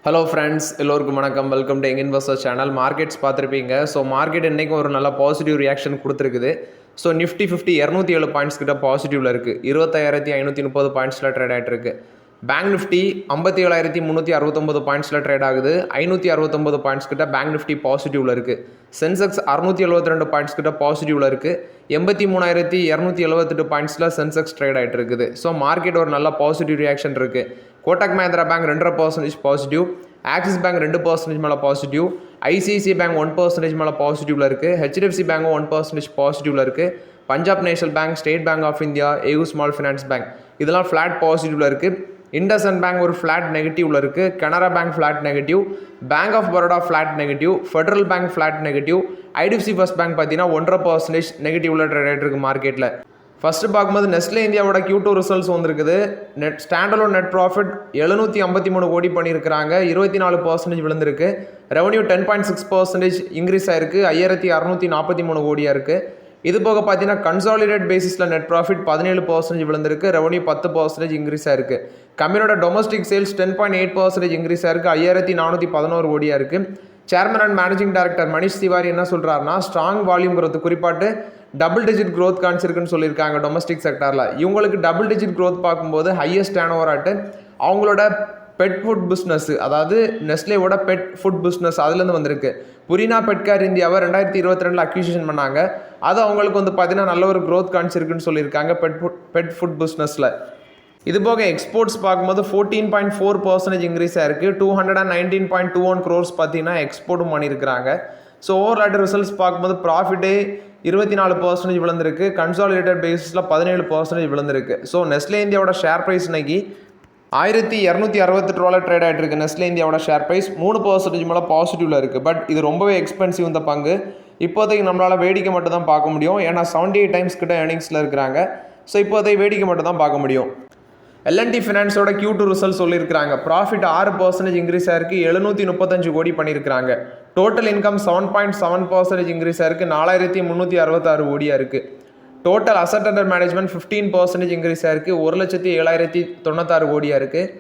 Hello friends, எல்லோருக்கும் வணக்கம். Welcome to young investors channel. Markets பார்த்துருப்பீங்க. ஸோ மார்க்கெட் இன்றைக்கும் ஒரு நல்ல பாசிட்டிவ் ரியாக்ஷன் கொடுத்துருக்குது. ஸோ நிஃப்டி 207 பாயிண்ட்ஸ் கிட்ட பாசிட்டிவில் இருக்குது. 25,530 பாயிண்ட்ஸில் ட்ரேட் ஆகிட்டு இருக்கு. பேங்க் நிஃப்டி 57,369 பாயிண்ட்ஸில் ட்ரேட் ஆகுது. 569 பாயிண்ட்ஸ் கிட்ட பேங்க் நிஃப்டி பாசிட்டிவில் இருக்குது. சென்செக்ஸ் 672 பாயிண்ட்ஸ் கிட்ட பாசிட்டிவில் இருக்குது. 83,278 பாயிண்ட்ஸில் சென்செக்ஸ் ட்ரேட் ஆகிட்டு இருக்குது. ஸோ மார்க்கெட் ஒரு நல்ல பாசிட்டிவ் ரியாக்ஷன் இருக்குது. Kotak Mahindra bank 2.5% positive, axis bank 2% மேலே பாசிட்டிவ், ஐசிஐசிஐ பேங்க் 1% மேலே பாசிட்டிவில் இருக்குது, ஹெச்டிஎஃப்சி பேங்கும் 1% பாசிட்டிவில் இருக்குது, Punjab National Bank, State Bank of India, AU Small Finance Bank இதெல்லாம் ஃப்ளாட் பாசிட்டிவில் இருக்குது. இண்டஸ்இண்ட் பேங்க் ஒரு ஃப்ளாட் நெகட்டிவில் இருக்குது. Canara Bank flat negative, Bank of Baroda flat negative, Federal Bank flat negative, IDFC First Bank பார்த்தீங்கன்னா 1.5% நெகட்டிவில் ட்ரேட் ஆகிட்டு இருக்குது மார்க்கெட்டில். ஃபஸ்ட்டு பார்க்கும்போது நெஸ்லே இந்தியாவோட Q2 ரிசல்ட்ஸ் வந்திருக்குது. ஸ்டாண்டலோன் நெட் ப்ராஃபிட் 753 கோடி பண்ணியிருக்கிறாங்க. 24% விழுந்திருக்கு. ரெவன்யூ 10.6% இன்க்ரீஸ் ஆயிருக்கு. 5,643 கோடியாக இருக்குது. இது போக பார்த்தீங்கன்னா கன்சாலிடேட் பேசிஸில் நெட் ப்ராஃபிட் 17% விழுந்திருக்கு. ரெவன்யூ 10% இன்க்ரீஸ் ஆயிருக்கு. கம்பெனியோட டொமஸ்டிக் சேல்ஸ் 10.8% இன்க்ரீஸ் ஆயிருக்கு. 5,411 கோடியாக இருக்குது. Chairman and managing director Manish Tiwari என்ன சொல்கிறாருன்னா, ஸ்ட்ராங் வால்யூம் growth குறிப்பாட்டு டபுள் டிஜிட் க்ரோத் காமிச்சிருக்குன்னு சொல்லியிருக்காங்க டொமஸ்டிக் செக்டாரில். இவங்களுக்கு டபுள் டிஜிட் க்ரோத் பார்க்கும்போது ஹையஸ்ட் டேர்ன் ஓவர் ஆட்டு அவங்களோட பெட் ஃபுட் பிஸ்னஸ், அதாவது நெஸ்லேவோட பெட் ஃபுட் பிஸ்னஸ் அதுலேருந்து வந்திருக்கு. புரினா பெட்கேர் இந்தியாவை 2022 அக்யூசிஷன் பண்ணாங்க. அது அவங்களுக்கு வந்து பார்த்தீங்கன்னா நல்ல ஒரு க்ரோத் காமிச்சிருக்குன்னு சொல்லியிருக்காங்க பெட் ஃபுட் பிஸ்னஸில். இது போக எக்ஸ்போர்ட்ஸ் பார்க்கும்போது 14.4% இன்க்ரீஸ் ஆயிருக்கு. 219.21 crores பார்த்தீங்கன்னா எக்ஸ்போர்ட்டும் பண்ணியிருக்கிறாங்க. ஸோ ஓவரால் ரிசல்ட்ஸ் பார்க்கும்போது ப்ராஃபிட்டே 24% விழுந்திருக்கு. கன்சாலிடேட்டட் பேசிஸில் 17% விழுந்திருக்கு. ஸோ நெஸ்லே இந்தியாவோட ஷேர் ப்ரைஸ் இன்னைக்கு 1,268 ட்ரேட் ஆகிட்டு இருக்கு. நெஸ்லே இந்தியாவோட ஷேர் ப்ரைஸ் 3% மேலே பாசிட்டிவில் இருக்குது. பட் இது ரொம்பவே எக்ஸ்பென்சிவ் இந்த பங்கு. இப்போதைக்கு நம்மளால் வேடிக்கை மட்டும் தான் பார்க்க முடியும். ஏன்னா 78 times கிட்ட ஏர்னிங்ஸில் இருக்கிறாங்க. ஸோ இப்போதைக்கு வேடிக்கை மட்டும் தான் பார்க்க முடியும். L&T ஃபினான்ஸோட Q2 ரிசல்ட் சொல்லியிருக்கிறாங்க. ப்ராஃபிட் 6% இன்க்ரீஸ் ஆயிருக்கு. 735 கோடி பண்ணியிருக்கிறாங்க. டோட்டல் இன்கம் 7.7% இன்க்ரீஸ் ஆயிருக்கு. 4,366 கோடியாக இருக்குது. Total asset under management 15% increase ஆயிருக்கு. 1,07,096 கோடியாக இருக்குது.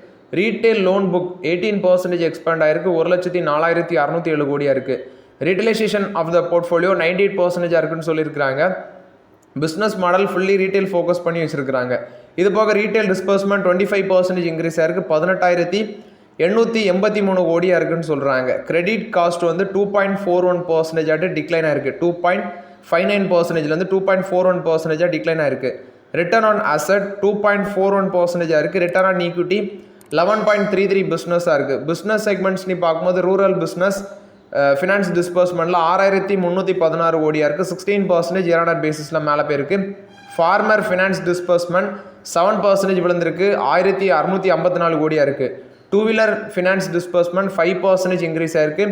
ரீட்டைல் லோன் புக் 18% எக்ஸ்பேண்ட் ஆயிருக்கு. 1,04,607 கோடியாக இருக்குது. ரீட்டைலைசேஷன் ஆஃப் த போர்ட்ஃபோலியோ 98% இருக்குன்னு சொல்லியிருக்கிறாங்க. Business model fully retail focus பண்ணி வச்சுருக்கிறாங்க. இது போக ரீட்டைல் டிஸ்பர்ஸ்மெண்ட் 25% இன்க்ரீஸ் ஆயிருக்கு. 18,883 கோடியாக இருக்குன்னு சொல்கிறாங்க. கிரெடிட் காஸ்ட் வந்து 2.41% ஆகிட்டு டிக்ளைன் ஆயிருக்கு. 2.59%லேருந்து 2.41% டிக்ளைன் ஆயிருக்கு. ரிட்டர்ன் ஆன் அசட் 2.41% இருக்குது. ரிட்டர்ன் ஆன் ஈக்விட்டி 11.33 பிஸ்னஸாக இருக்குது. பிஸ்னஸ் செக்மெண்ட்ஸ் நீ பார்க்கும்போது ரூரல் பிஸ்னஸ் ஃபினான்ஸ் டிஸ்பர்ஸ்மெண்ட்டில் 6,316 கோடியாக இருக்குது. 16% இயர் பேசிஸில் மேலே போயிருக்கு. ஃபார்மர் ஃபினான்ஸ் டிஸ்பர்ஸ்மெண்ட் 7% விழுந்திருக்கு. 1,654 கோடியாக இருக்குது. Two wheeler finance disbursement 5% increase ஆயிருக்கு.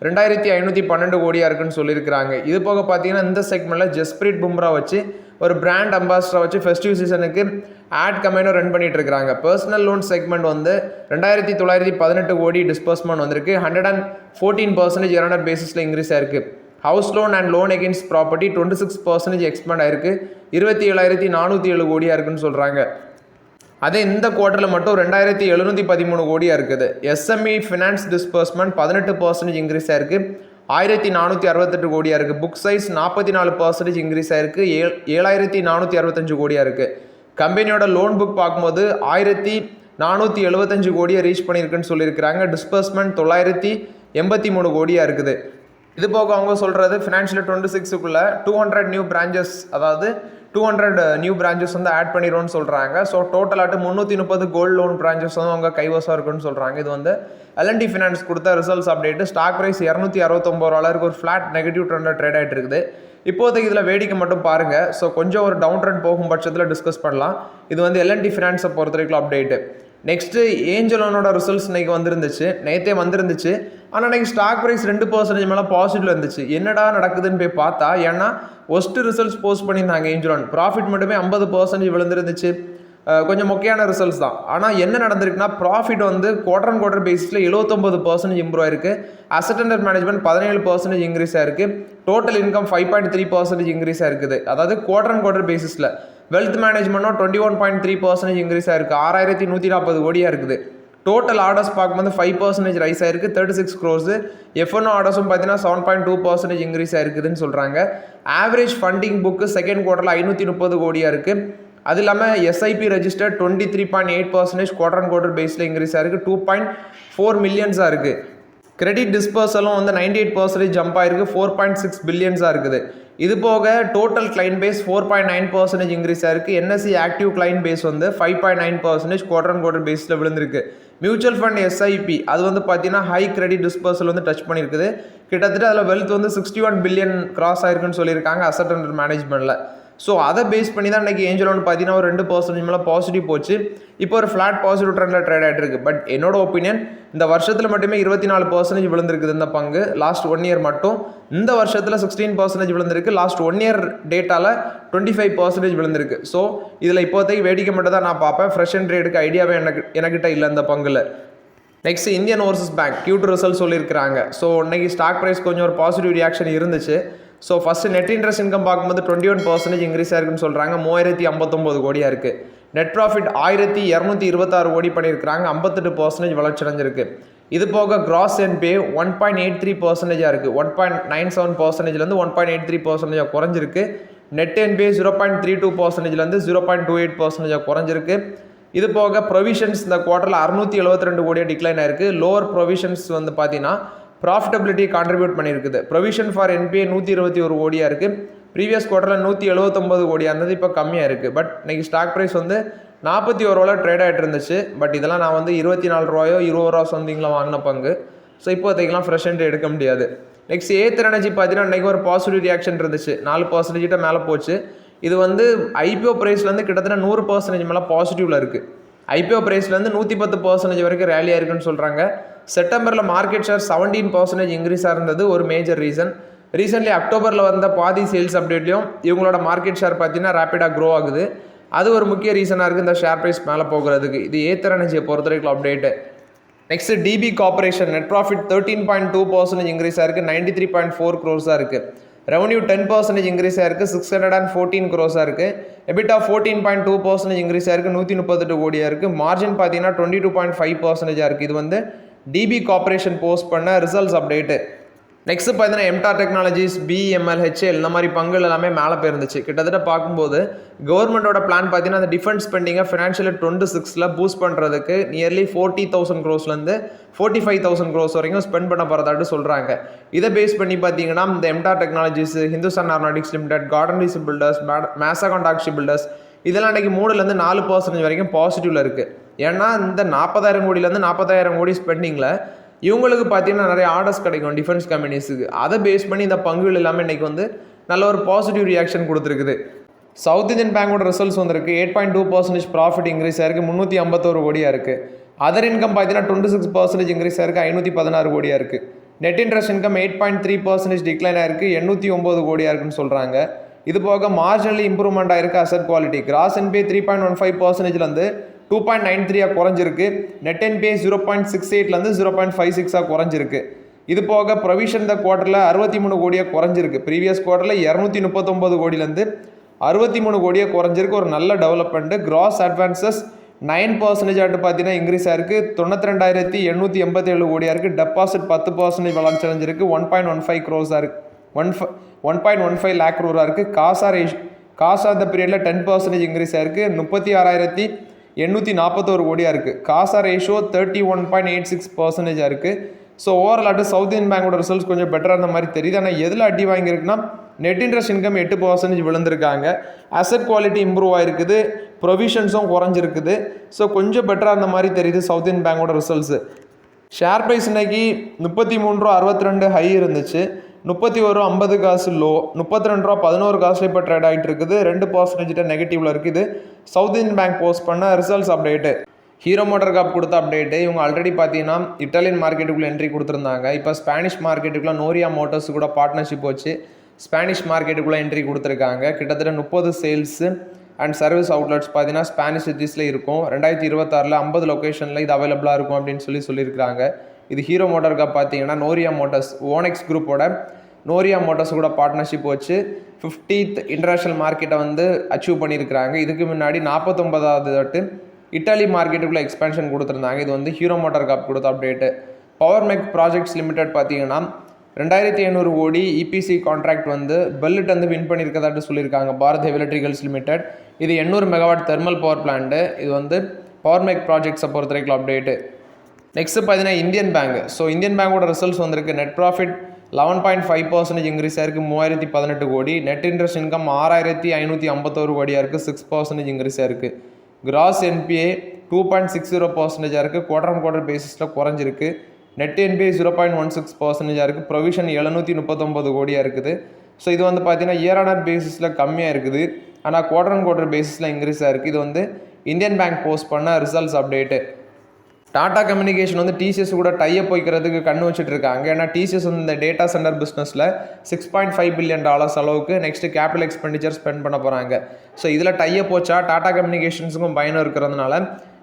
2,512 கோடியாக இருக்குன்னு சொல்லியிருக்கிறாங்க. இது போக பார்த்தீங்கன்னா இந்த செக்மெண்ட்டில் ஜஸ்பிரீத் பும்ரா வச்சு ஒரு பிராண்ட் அம்பாசிடரை வச்சு ஃபெஸ்டிவ் சீசனுக்கு ஆட் கம்பெனியும் ரன் பண்ணிட்டு இருக்காங்க. பர்சனல் லோன் செக்மெண்ட் வந்து 2,918 கோடி டிஸ்பர்ஸ்மெண்ட் வந்திருக்கு. 114% இயர் பேசிஸில் இன்க்ரீஸ் ஆயிருக்கு. House loan and loan against property 26% expand ஆயிருக்கு. 27,407 கோடியாக இருக்குன்னு சொல்கிறாங்க. அதே இந்த குவார்ட்டரில் மட்டும் 2,713 கோடியாக இருக்குது. எஸ்எம்இ ஃபினான்ஸ் டிஸ்பர்ஸ்மெண்ட் 18% இன்க்ரீஸ் ஆயிருக்கு. 1,468 கோடியாக இருக்குது. புக் சைஸ் 44% இன்க்ரீஸ் ஆயிருக்கு. 7,465 கோடியாக இருக்குது. கம்பெனியோட லோன் புக் பார்க்கும்போது 1,475 கோடியை ரீச் பண்ணியிருக்குன்னு சொல்லியிருக்கிறாங்க. டிஸ்பர்ஸ்மெண்ட் 983 கோடியாக இருக்குது. இது போக அவங்க சொல்கிறது ஃபினான்ஷியல் 26க்குள்ளே 200 நியூ பிரான்ச்சஸ், அதாவது 200 நியூ பிரான்ச்சஸ் வந்து ஆட் பண்ணிடும்னு சொல்கிறாங்க. ஸோ டோட்டலாட்டு 330 கோல்டு லோன் பிரான்ச்சஸ் வந்து அவங்க கைவசம் இருக்குன்னு சொல்கிறாங்க. இது வந்து L&T ஃபினான்ஸ் கொடுத்த ரிசல்ட்ஸ் அப்டேட்டு. ஸ்டாக் ப்ரைஸ் 269 ஒரு ஃப்ளாட் நெகட்டிவ் ட்ரெண்டில் ட்ரேட் ஆகிட்டு இருக்குது. இப்போதைக்கு இதில் வேடிக்கை மட்டும் பாருங்கள். ஸோ கொஞ்சம் ஒரு டவுன் ட்ரெண்ட் போகும் பட்சத்தில் டிஸ்கஸ் பண்ணலாம். இது வந்து L&T ஃபினான்ஸை பொறுத்த வரைக்கும் அப்டேட்டு. நெக்ஸ்ட்டு ஏஞ்சலோனோட ரிசல்ட்ஸ் இன்றைக்கி நேற்றே வந்துருந்துச்சு. ஆனால் இன்றைக்கி ஸ்டாக் ப்ரைஸ் 2% மேலே பாசிட்டிவ் இருந்துச்சு. என்னடா நடக்குதுன்னு போய் பார்த்தா, ஏன்னா ஒஸ்ட்டு ரிசல்ட்ஸ் போஸ்ட் பண்ணியிருந்தாங்க ஏஞ்சலோன். ப்ராஃபிட் மட்டுமே 50% விழுந்துருந்துச்சு. கொஞ்சம் முக்கியமான ரிசல்ட்ஸ் தான். ஆனால் என்ன நடந்திருக்குன்னா, ப்ராஃபிட் வந்து குவார்டர் பேசிஸில் 79% இம்ப்ரூவ் ஆயிருக்கு. அசட் அண்டர் மேனேஜ்மெண்ட் 17% இன்க்ரீஸ் ஆயிருக்கு. டோட்டல் இன்கம் 5.3% இன்க்ரீஸ் ஆயிருக்குது. அதாவது குவார்டர் பேசிஸில். வெல்த் மேனேஜ்மெண்ட்டும் 21.3% இன்க்ரீஸ் ஆயிருக்கு. 6,140 கோடியாக இருக்குது. டோட்டல் ஆர்டர்ஸ் பார்க்கும்போது 5% ரைஸ் ஆயிருக்கு 36 crores. F1 ஆர்டர்ஸும் பார்த்தீங்கன்னா 7.2% இன்க்ரீஸ் ஆயிருக்குதுன்னு சொல்கிறாங்க. ஆவரேஜ் ஃபண்டிங் புக்கு செகண்ட் குவார்ட்டரில் 530 கோடியாக இருக்குது. அது இல்லாமல் SIP register 23.8% quarter and quarter பேஸில் இன்க்ரீஸ் ஆயிருக்கு 2.4 மில்லியன்ஸாக இருக்குது. கிரெடிட் டிஸ்பர்சலும் வந்து 98% ஜம்ப் ஆயிருக்கு 4.6 பில்லியன்ஸாக இருக்குது. இது போக டோட்டல் கிளைண்ட் பேஸ் 4.9% இன்க்ரீஸ் ஆயிருக்கு. என்எஸ்சி ஆக்டிவ் கிளைண்ட் பேஸ் வந்து 5.9% குவார்டர் அண்ட் குவார்டர் பேஸில் விழுந்திருக்கு. மியூச்சுவல் ஃபண்ட் எஸ்ஐபி அது வந்து பார்த்தீங்கன்னா ஹை கிரெடிட் டிஸ்பர்சல் வந்து டச் பண்ணியிருக்குது. கிட்டத்தட்ட அதில் வெல்த் வந்து 61 பில்லியன் கிராஸ் ஆயிருக்குன்னு சொல்லியிருக்காங்க அசட் அண்டர் மேனேஜ்மெண்ட்டில். ஸோ அதை பேஸ் பண்ணி தான் இன்றைக்கி ஏஞ்சல் ஒன் பார்த்தீங்கன்னா ஒரு 2% மேலே பாசிட்டிவ் போச்சு. இப்போ ஒரு ஃப்ளாட் பாசிட்டிவ் ட்ரெண்டில் ட்ரேட் ஆகிட்டு இருக்கு. பட் என்னோட ஒப்பீனியன் இந்த வருஷத்தில் மட்டுமே 24% விழுந்திருக்குது இந்த பங்கு. லாஸ்ட் 1 இயர் மட்டும் இந்த வருஷத்தில் 16% விழுந்திருக்கு. லாஸ்ட் 1 இயர் டேட்டாவில் 25% விழுந்திருக்கு. ஸோ இதில் இப்போதைக்கு வேடிக்கை மட்டும் தான் நான் பார்ப்பேன். ஃப்ரெஷ் அண்ட் ட்ரேடுக்கு ஐடியாவே எனக்கிட்ட இல்லை இந்த பங்கில். Next Indian Overseas bank Q2 result சொல்லியிருக்கிறாங்க. ஸோ இன்னைக்கு ஸ்டாக் ப்ரைஸ் கொஞ்சம் ஒரு பாசிட்டிவ் ரியாக்ஷன் இருந்துச்சு. So first net interest income பார்க்கும்போது 21% இன்க்ரீஸ் ஆயிருக்குன்னு சொல்கிறாங்க 3059 கோடியாக இருக்குது. நெட் ப்ராஃபிட் 1226 கோடி பண்ணியிருக்கிறாங்க 58% வளர்ச்சி அடைஞ்சிருக்கு. இது போக கிராஸ் என்பே 1.83% இருக்குது 1.97%லேருந்து 1.83% குறைஞ்சிருக்கு. நெட் என்பே 0.32%லேருந்து 0.28% குறைஞ்சிருக்கு. இது போக ப்ரொவிஷன்ஸ் இந்த குவார்ட்டரில் 672 கோடியாக டிக்ளைன் ஆயிருக்கு. லோவர் ப்ரொவிஷன்ஸ் வந்து பார்த்தீங்கன்னா ப்ராஃபிட்டபிலிட்டி கான்ட்ரிபியூட் பண்ணியிருக்குது. ப்ரொவிஷன் ஃபார் என்பிஏ 121 கோடியாக இருக்குது. ப்ரீவியஸ் குவார்ட்டரில் 179 கோடியாக இருந்தது, இப்போ கம்மியாக இருக்குது. பட் இன்றைக்கி ஸ்டாக் ப்ரைஸ் வந்து 41 ரூபாவில் ட்ரேட் ஆகிட்டு இருந்துச்சு. பட் இதெல்லாம் நான் வந்து 24 ரூபாயோ 20 ரூபா சம்திங்கில் வாங்கின பங்கு. ஸோ இப்போதைக்கெல்லாம் ஃப்ரெஷ் அண்ட் எடுக்க முடியாது. நெக்ஸ்ட் ஏத்தர் எனர்ஜி பார்த்தீங்கன்னா இன்றைக்கி ஒரு பாசிட்டிவ் ரியாக்ஷன் இருந்துச்சு 4% மேலே போச்சு. இது வந்து ஐபிஓ ப்ரைஸ்லேருந்து கிட்டத்தட்ட 100% மேலே பாசிட்டிவில் இருக்குது. ஐபிஓ ப்ரைஸ்லேருந்து 110% வரைக்கும் ரேலியாக இருக்குன்னு சொல்கிறாங்க. செப்டம்பரில் மார்க்கெட் ஷேர் 17% இன்க்ரீஸாக இருந்தது ஒரு மேஜர் ரீசன். ரீசென்ட்லி அக்டோபரில் வந்த பாதி சேல்ஸ் அப்டேட்லையும் இவங்களோட மார்க்கெட் ஷேர் பார்த்தீங்கன்னா ரேப்பிடாக க்ரோ ஆகுது. அது ஒரு முக்கிய ரீசனாக இருக்குது இந்த ஷேர் ப்ரைஸ் மேலே போகிறதுக்கு. இது ஏத்தர் எனர்ஜியை பொறுத்த வரைக்கும் update. Next DB corporation net profit 13.2% increase ஆயிருக்கு 93.4 crores இருக்குது. ரெவன்யூ 10% இன்க்ரீஸ் ஆயிருக்கு 614 crores இருக்குது. எபிட்டா 14.2% இன்க்ரீஸ் ஆயிருக்கு 138 கோடியாக இருக்குது. மார்ஜின் பார்த்தீங்கன்னா 22.5% இருக்குது. இது வந்து டிபி கார்பரேஷன் போஸ்ட் பண்ண ரிசல்ட்ஸ் அப்டேட்டு. நெக்ஸ்ட் பார்த்தீங்கன்னா எம்டார் டெக்னாலஜிஸ், BML, HL இந்த மாதிரி பங்குகள் எல்லாமே மேலே போயிருந்துச்சு. கிட்டத்தட்ட பார்க்கும்போது கவர்மெண்ட்டோட பிளான் பார்த்தீங்கன்னா அந்த டிஃபென்ஸ் ஸ்பெண்டிங்கை ஃபினான்ஷியல் 26 பூஸ்ட் பண்ணுறதுக்கு நியர்லி 40,000 crores-லேருந்து 45,000 crores வரைக்கும் ஸ்பெண்ட் பண்ண போகிறதாட்டு சொல்கிறாங்க. இதை பேஸ் பண்ணி பார்த்தீங்கன்னா இந்த எம்டார் டெக்னாலஜிஸ், ஹிந்துஸ்தான் ஏரோநாட்டிக்ஸ் லிமிடெட், கார்டன் ரீஸ் பில்டர்ஸ், மேசாகான் டாக்ஸி பில்டர்ஸ் இதெல்லாம் இன்றைக்கி 3-லேருந்து 4% வரைக்கும் பாசிட்டிவில் இருக்குது. ஏன்னா இந்த 40,000 கோடியிலேருந்து 40,000 கோடி ஸ்பெண்டிங்கில் இவங்களுக்கு பார்த்தீங்கன்னா நிறைய ஆர்டர்ஸ் கிடைக்கும் டிஃபென்ஸ் கம்பெனிஸுக்கு. அதை பேஸ் பண்ணி இந்த பங்குகள் எல்லாமே இன்றைக்கி வந்து நல்ல ஒரு பாசிட்டிவ் ரியாக்ஷன் கொடுத்துருக்குது. சவுத் இந்தியன் பேங்கோட ரிசல்ட்ஸ் வந்திருக்கு 8.2% ப்ராஃபிட் இன்க்ரீஸ் ஆயிருக்கு 351 கோடியாக இருக்குது. அதர் இன்கம் பார்த்தீங்கன்னா 26% இன்க்ரீஸ் ஆயிருக்கு 516 கோடியாக இருக்குது. நெட் இன்ட்ரெஸ்ட் இன்கம் 8.3% டிக்ளைன் ஆயிருக்கு 809 கோடியாக இருக்குன்னு சொல்கிறாங்க. இது போக மார்ஜினலி இம்ப்ரூவ்மெண்ட் ஆயிருக்கு அசட் குவாலிட்டி. கிராஸ் என்பே 3.15%லேருந்து 2.93 குறைஞ்சிருக்கு. நெட் என்பே 0.68லேருந்து 0.56 குறைஞ்சிருக்கு. இது போக ப்ரொவிஷன் இந்த குவார்ட்டரில் 63 கோடியாக குறைஞ்சிருக்கு. ப்ரீவியஸ் குவார்ட்டரில் 239 கோடியிலேருந்து 63 கோடியாக குறைஞ்சிருக்கு. ஒரு நல்ல டெவலப்மெண்ட்டு. கிராஸ் அட்வான்சஸ் 9% ஆட்டு பார்த்தீங்கன்னா இன்க்ரீஸ் ஆயிருக்கு 92,887 கோடியாக இருக்குது. டெபாசிட் 10% வளர்ச்சி அடைஞ்சிருக்கு 1.15 crores-ஆக இருக்குது 1.15 lakh crore இருக்குது. காசா இந்த பீரியடில் 10% இன்க்ரீஸ் ஆயிருக்கு 36,841 கோடியாக இருக்குது. காசா ரேஷியோ 31.86% இருக்குது. ஸோ ஓவரால் சவுத் இந்தியன் பேங்கோட ரிசல்ட்ஸ் கொஞ்சம் பெட்டராக இருந்த மாதிரி தெரியுது. ஆனால் எதில் அடி வாங்கியிருக்குன்னா நெட் இன்ட்ரெஸ்ட் இன்கம் 8% விழுந்திருக்காங்க. அசட் குவாலிட்டி இம்ப்ரூவ் ஆகிருக்குது. ப்ரொவிஷன்ஸும் குறைஞ்சிருக்குது. ஸோ கொஞ்சம் பெட்டராக இருந்த மாதிரி தெரியுது சவுத் இந்தியன் பேங்கோட ரிசல்ட்ஸு. ஷேர் ப்ரைஸ் இன்னைக்கு 33.62 ஹை இருந்துச்சு 31.50 லோ 32.11 இப்போ ட்ரேட் ஆகிட்டு இருக்குது 2% நெகட்டிவ்ல இருக்குது. சவுத் இந்தியன் பேங்க் போஸ்ட் பண்ண ரிசல்ட்ஸ் அப்டேட்டு. ஹீரோ மோட்டார் காப் கொடுத்த அப்டேட்டு. இவங்க ஆல்ரெடி பார்த்தீங்கன்னா இட்டாலியன் மார்க்கெட்டுக்குள்ளே என்ட்ரி கொடுத்துருந்தாங்க. இப்போ ஸ்பானிஷ் மார்க்கெட்டுக்குள்ளே நோரியா மோட்டார்ஸ் கூட பார்ட்னர்ஷிப் வச்சு ஸ்பானிஷ் மார்க்கெட்டுக்குள்ளே என்ட்ரி கொடுத்துருக்காங்க. கிட்டத்தட்ட 30 சேல்ஸு அண்ட் சர்வீஸ் அவுட்லெட்ஸ் பார்த்தீங்கன்னா ஸ்பானிஷ் சிட்டிஸில் இருக்கும். 2026 50 லொக்கேஷனில் இது அவைலபிளாக இருக்கும் அப்படின்னு சொல்லியிருக்காங்க. இது ஹீரோ மோட்டார் காப் பார்த்தீங்கன்னா நோரியா மோட்டார்ஸ் ஓனெக்ஸ் குரூப்போட நோரியா மோட்டார்ஸ் கூட பார்ட்னர்ஷிப் வச்சு 50th இன்டர்நேஷ்னல் மார்க்கெட்டை வந்து அச்சீவ் பண்ணியிருக்கிறாங்க. இதுக்கு முன்னாடி 49வது இட்டாலி மார்க்கெட்டுக்குள்ளே எக்ஸ்பேன்ஷன் கொடுத்துருந்தாங்க. இது வந்து ஹீரோ மோட்டார் கார்ப் கொடுத்த அப்டேட்டு. பவர் மெக் ப்ராஜெக்ட்ஸ் லிமிடெட் பார்த்தீங்கன்னா 2700 கோடி இபிசி கான்ட்ராக்ட் வந்து பெல்லிட் வந்து வின் பண்ணியிருக்கதாட்டு சொல்லியிருக்காங்க. Bharat heavy electricals limited. இது 800 மெகாவாட் தெர்மல் பவர் பிளான்ட்டு. இது வந்து பவர் மெக் ப்ராஜெக்ட்ஸை பொறுத்த வரைக்கும் அப்டேட்டு. நெக்ஸ்ட் பார்த்தீங்கன்னா இந்தியன் பேங்க். ஸோ இந்தியன் பேங்கோட ரிசல்ட்ஸ் வந்திருக்கு. நெட் ப்ராஃபிட் 11.5% இன்க்ரீஸ் ஆயிருக்கு, 3018 கோடி. நெட் இன்ட்ரெஸ்ட் இன்கம் 6551 கோடியாக இருக்குது, 6% இன்க்ரீஸ் ஆயிருக்கு. கிராஸ் என்பிஏ 2.60% இருக்குது, குவார்டர் ஆன் குவார்டர் பேசிஸில் குறைஞ்சிருக்கு. நெட் என்பிஏ 0.16% இருக்குது, ப்ரொவிஷன் 739 கோடியாக இருக்குது. ஸோ இது வந்து பார்த்தீங்கன்னா இயர் ஆன் இயர் பேசிஸில் கம்மியாக இருக்குது, ஆனால் குவார்டர் ஆன் குவார்டர் பேசிஸில் இன்க்ரீஸ் ஆயிருக்கு. இது வந்து இந்தியன் பேங்க் போஸ்ட் பண்ண ரிசல்ட்ஸ் அப்டேட்டு. டாடா கம்யூனிகேஷன் வந்து டிசிஎஸ் கூட டைப் வைக்கிறதுக்கு கண்ணு வச்சுட்டு இருக்காங்க. ஏன்னா டிசிஎஸ் வந்து இந்த டேட்டா சென்டர் பிஸ்னஸில் $6.5 பில்லியன் அளவுக்கு நெக்ஸ்ட் கேபிட்டல் எக்ஸ்பெண்டிச்சர் ஸ்பெண்ட் பண்ண போகிறாங்க. ஸோ இதில் டைப் போச்சா டாடா கம்யூனிகேஷன்ஸுக்கும் பயணம் இருக்கிறதுனால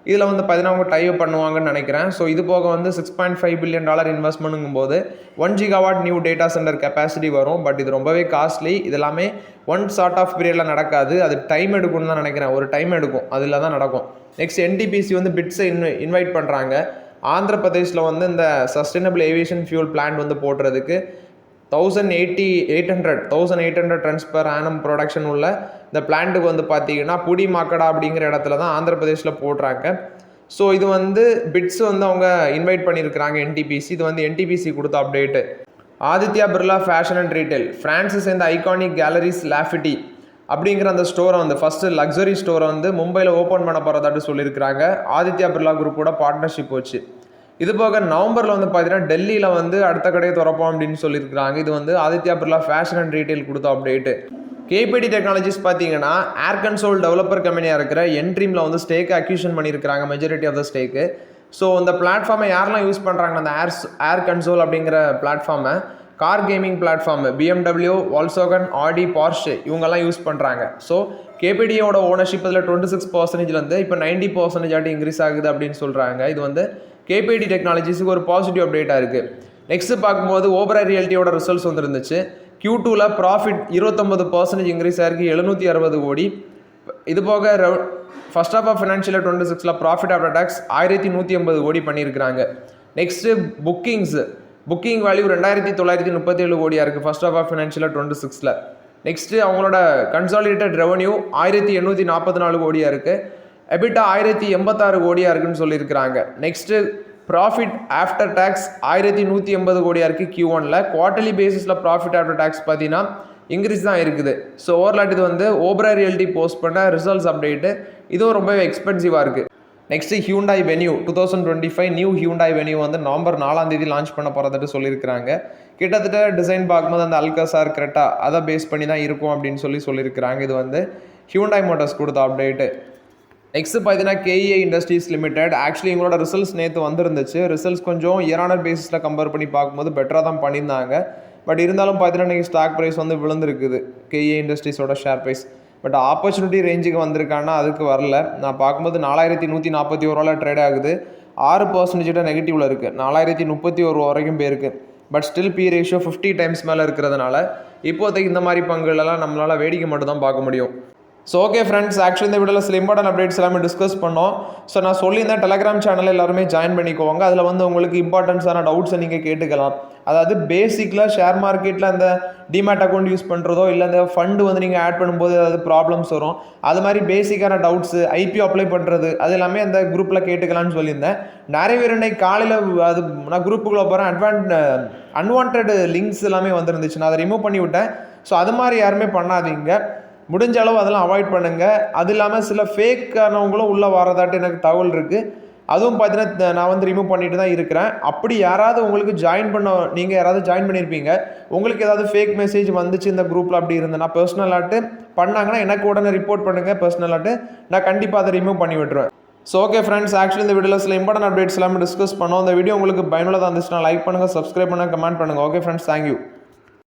இதில் வந்து பார்த்தீங்கன்னா அவங்க டைப் பண்ணுவாங்கன்னு நினைக்கிறேன். ஸோ இது போக வந்து $6.5 பில்லியன் இன்வெஸ்ட்மெண்ட்டுங்கும் போது 1 GW new data centre capacity வரும். பட் இது ரொம்பவே காஸ்ட்லி. இது எல்லாமே ஒன் ஷார்ட் ஆஃப் பீரியடில் நடக்காது, அது டைம் எடுக்கும்னு தான் நினைக்கிறேன். ஒரு டைம் எடுக்கும், அதில் தான் நடக்கும். நெக்ஸ்ட் NTPC வந்து பிட்ஸை இன்வைட் பண்ணுறாங்க. ஆந்திர பிரதேஷில் வந்து இந்த சஸ்டைனபிள் ஏவியேஷன் ஃபியூல் பிளான்ட் வந்து போடுறதுக்கு 1800 டன்ஸ் பெர் ஆனம் ப்ரொடக்ஷன் உள்ள இந்த பிளான்ட்டுக்கு வந்து பார்த்தீங்கன்னா புடி மாக்கடா அப்படிங்கிற இடத்துல தான் ஆந்திர பிரதேஷில் போடுறாங்க. ஸோ இது வந்து பிட்ஸ் வந்து அவங்க இன்வைட் பண்ணியிருக்கிறாங்க NTPC. இது வந்து NTPC கொடுத்த அப்டேட்டு. ஆதித்யா பிர்லா ஃபேஷன் அண்ட் ரீட்டைல் ஃப்ரான்ஸை சேர்ந்த ஐகானிக் கேலரிஸ் லாஃபிட்டி அப்படிங்கிற அந்த ஸ்டோரை வந்து ஃபஸ்ட்டு லக்ஸரி ஸ்டோரை வந்து மும்பையில் ஓப்பன் பண்ண போகிறதாட்டு சொல்லியிருக்கிறாங்க. ஆதித்யா பிர்லா குரூப்போட பார்ட்னர்ஷிப் வச்சு. இது போக நவம்பரில் வந்து பார்த்தீங்கன்னா டெல்லியில் வந்து அடுத்த கடையை திறப்போம் அப்படின்னு சொல்லியிருக்கிறாங்க. இது வந்து ஆதித்யா பிர்லா ஃபேஷன் அண்ட் ரீட்டைல் கொடுத்த அப்டேட்டு. கேபிடி டெக்னாலஜிஸ் பார்த்தீங்கன்னா ஏர் கன்சோல் டெவலப்பர் கம்பெனியாக இருக்கிற என்ட்ரீமில் வந்து ஸ்டேக் அக்யூஷன் பண்ணியிருக்கிறாங்க, majority of the stake. So இந்த பிளாட்ஃபார்மை யாரெல்லாம் யூஸ் பண்ணுறாங்கன்னா அந்த ஏர் கன்சோல் அப்படிங்கிற பிளாட்ஃபார்மை car gaming platform BMW, Volkswagen, Audi, Porsche இவங்கெல்லாம் யூஸ் பண்ணுறாங்க. ஸோ கேபிடியோட ஓனர்ஷிப் இதில் 26%லேருந்து இப்போ 90% இன்க்ரீஸ் ஆகுது அப்படின்னு சொல்கிறாங்க. இது வந்து கேபிடி டெக்னாலஜிஸுக்கு ஒரு பாசிட்டிவ் அப்டேட்டாக இருக்குது. நெக்ஸ்ட்டு பார்க்கும்போது ஓபராய் ரியல்ட்டியோட ரிசல்ட்ஸ் வந்துருந்துச்சு. Q2ல் ப்ராஃபிட் 29% இன்க்ரீஸ் ஆயிருக்கு, 760 கோடி. இது போக ஃபர்ஸ்ட் ஆஃப் ஃபினான்ஷியல் 26ல் ப்ராஃபிட் ஆஃப்டர் டேக்ஸ் 1180 கோடி பண்ணியிருக்கிறாங்க. நெக்ஸ்ட்டு புக்கிங் வேல்யூ 2937 கோடியாக இருக்குது ஃபர்ஸ்ட் ஆஃப் ஃபினான்ஷியல் 26ல். நெக்ஸ்ட்டு அவங்களோட கன்சாலிடேட்டட் ரெவன்யூ 1844 கோடியாக இருக்குது. எபிட்டா 1086 கோடியாக இருக்குன்னு சொல்லியிருக்கிறாங்க. நெக்ஸ்ட்டு ப்ராஃபிட் ஆஃப்டர் டேக்ஸ் 1180 கோடியாக இருக்குது Q1ல். குவார்ட்டர்லி பேசிஸில் ப்ராஃபிட் ஆஃப்டர் டேக்ஸ் பார்த்தீங்கன்னா இன்க்ரீஸ் தான் இருக்குது. ஸோ ஓவர்லாட் இது வந்து ஓபராய் ரியல்ட்டி போஸ்ட் பண்ண ரிசல்ட்ஸ் அப்டேட்டு. இதுவும் ரொம்பவே எக்ஸ்பென்சிவாக இருக்குது. Next Hyundai venue 2025 new Hyundai venue வந்து நவம்பர் 4 லான்ச் பண்ண போகிறதுட்டு சொல்லியிருக்கிறாங்க. கிட்டத்தட்ட டிசைன் பார்க்கும்போது அந்த அல்காசார் கிரெட்டா அதை பேஸ் பண்ணி தான் இருக்கும் அப்படின்னு சொல்லியிருக்கிறாங்க. இது வந்து ஹியூண்டாய் மோட்டார்ஸ் கொடுத்த அப்டேட்டு. நெக்ஸ்ட் பார்த்தீங்கன்னா KEI இண்டஸ்ட்ரீஸ் லிமிடெட். ஆக்சுவலி இவங்களோட ரிசல்ட்ஸ் நேற்று வந்துருந்துச்சு. ரிசல்ட்ஸ் கொஞ்சம் இயர் ஆன் இயர் பேசிஸில் கம்பேர் பண்ணி பார்க்கும்போது பெட்டராக தான் பண்ணியிருந்தாங்க. பட் இருந்தாலும் பார்த்தீங்கன்னா இன்றைக்கி ஸ்டாக் ப்ரைஸ் வந்து விழுந்துருக்குது KEI இண்டஸ்ட்ரீஸோட ஷேர் ப்ரைஸ். பட் ஆப்பர்ச்சுனிட்டி ரேஞ்சுக்கு வந்திருக்காங்கன்னா அதுக்கு வரல. நான் பார்க்கும்போது 4141 ட்ரேட் ஆகுது, 6% நெகட்டிவில் இருக்குது. 4031 வரைக்கும் போயிருக்கு. But still P ratio 50 times மேலே இருக்கிறதுனால இப்போதைக்கு இந்த மாதிரி பங்குகளெல்லாம் நம்மளால் வேடிக்கை மட்டும் தான் பார்க்க முடியும். ஸோ ஓகே ஃப்ரெண்ட்ஸ், ஆக்சுவலி இந்த வீடியோவில் சில இம்பார்ட்டன்ட் அப்டேட்ஸ் எல்லாமே டிஸ்கஸ் பண்ணோம். ஸோ நான் சொல்லியிருந்தேன் டெலகிராம் சேனலில் எல்லாருமே ஜாயின் பண்ணிக்கோங்க. அதில் வந்து உங்களுக்கு இம்பார்ட்டன்ஸான டவுட்ஸை நீங்கள் கேட்டுக்கலாம். அதாவது பேசிக்கில் ஷேர் மார்க்கெட்டில் அந்த டிமேட் அக்கௌண்ட் யூஸ் பண்ணுறதோ இல்லை அந்த ஃபண்டு வந்து நீங்கள் ஆட் பண்ணும்போது ஏதாவது ப்ராப்ளம்ஸ் வரும், அது மாதிரி பேசிக்கான டவுட்ஸு IPO அப்ளை பண்ணுறது அது எல்லாமே அந்த குரூப்பில் கேட்டுக்கலாம்னு சொல்லியிருந்தேன். நிறைய பேர் இன்னைக்கு காலையில் அது நான் குரூப்புக்குள்ளே போகிறேன், அன்வான்ட் லிங்க்ஸ் எல்லாமே வந்துருந்துச்சு, நான் அதை ரிமூவ் பண்ணி விட்டேன். ஸோ அது மாதிரி யாருமே பண்ணாதீங்க, முடிஞ்ச அளவு அதெல்லாம் அவாய்ட் பண்ணுங்கள். அது இல்லாமல் சில ஃபேக்கானவங்களும் உள்ளே வரதாட்டு எனக்கு தகவல் இருக்குது. அதுவும் பார்த்தீங்கன்னா நான் வந்து ரிமூவ் பண்ணிட்டு தான் இருக்கிறேன். அப்படி யாராவது உங்களுக்கு நீங்கள் யாராவது ஜாயின் பண்ணியிருப்பீங்க, உங்களுக்கு ஏதாவது ஃபேக் மெசேஜ் வந்துச்சு இந்த குரூப்பில் அப்படி இருந்தேன்னா பர்சனலாட்டு பண்ணாங்கன்னா எனக்கு உடனே ரிப்போர்ட் பண்ணுங்கள் பர்சனலாட்டு, நான் கண்டிப்பாக அதை ரிமூவ் பண்ணி விட்டுருவேன். ஸோ ஓகே ஃப்ரெண்ட்ஸ், ஆக்சுவலி இந்த வீடியோவில் சில இம்பார்ட்டன்ட் அப்டேட்ஸ் எல்லாமே டிஸ்கஸ் பண்ணோம். இந்த வீடியோ உங்களுக்கு பயனுள்ளதாக இருந்துச்சுன்னா லைக் பண்ணுங்கள், சப்ஸ்கிரைப் பண்ணுங்கள், கமெண்ட் பண்ணுங்கள். Okay friends, thank you.